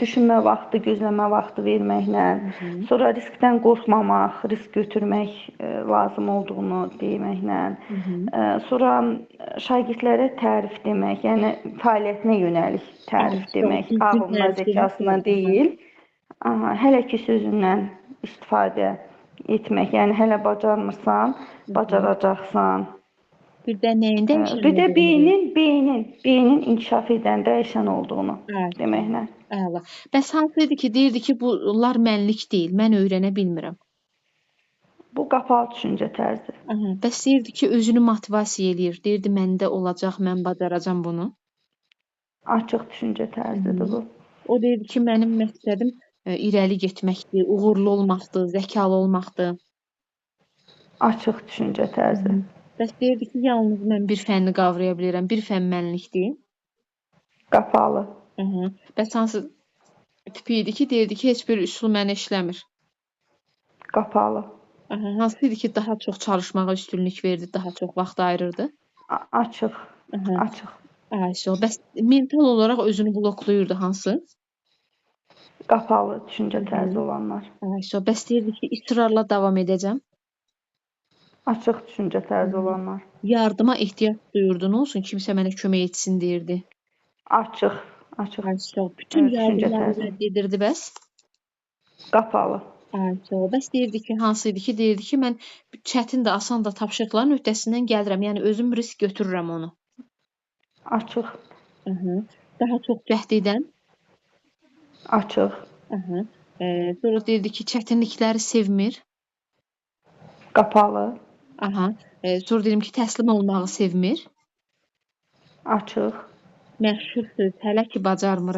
düşünmə vaxtı, gözləmə vaxtı verməklə, sonra riskdən qorxmamaq, risk götürmək lazım olduğunu deməklə, sonra şagirdlərə tərif demək, yəni fəaliyyətinə yönəlik tərif demək, ağlına, zəkasına deyil, hələ ki sözündən istifadə etmək, yəni hələ bacarmırsan, bacaracaqsan. Bir də nəyin dəyişən Bir də olduğunu beynin inkişaf edən, dəyişən olduğunu deməklə. Əla. Bəs hansı idi ki, deyirdi ki, bunlar mənlik deyil, mən öyrənə bilmirəm. Bu qapalı düşüncə tərzi. Bəs deyirdi ki, özünü motivasiya eləyir. Deyirdi, məndə olacaq, mən bacaracam bunu. Açıq düşüncə tərzidir bu. O deyirdi ki, mənim məqsədim irəli getməkdir, uğurlu olmaqdır, zəkalı olmaqdır. Açıq düşüncə tərzi. Bəs deyirdi ki, yalnız mən bir fənni qavraya bilirəm, bir fənn mənlikdir. Qapalı. Bəs hansı tipi idi ki, deyirdi ki, heç bir üsul mənə işləmir. Qapalı. Hansı idi ki, daha çox çalışmağa üstünlük verdi, daha çox vaxt ayırırdı? Açıq. Açıq. Bəs mental olaraq özünü bloklayırdı hansı? Qapalı düşüncə tərzi olanlar. Bəs deyirdi ki, israrla davam edəcəm. Açıq düşüncə tərzi olanlar. Yardıma ehtiyac duyurdu, nə olsun, kimsə mənə kömək etsin deyirdi. Açıq. Açıq. Bütün yardımları rədd edirdi bəs? Qapalı. Bəs deyirdi ki, hansı idi ki, deyirdi ki, mən çətin də, asan da tapşırıqların öhdəsindən gəlirəm, yəni özüm risk götürürəm onu. Açıq. Daha çox cəhd edən? Açıq. Sonra deyirdi ki, çətinlikləri sevmir. Qapalı. Sonra dedim ki, təslim olmağı sevmir. Açıq. Məşhur söz, hələ ki bacarmıram.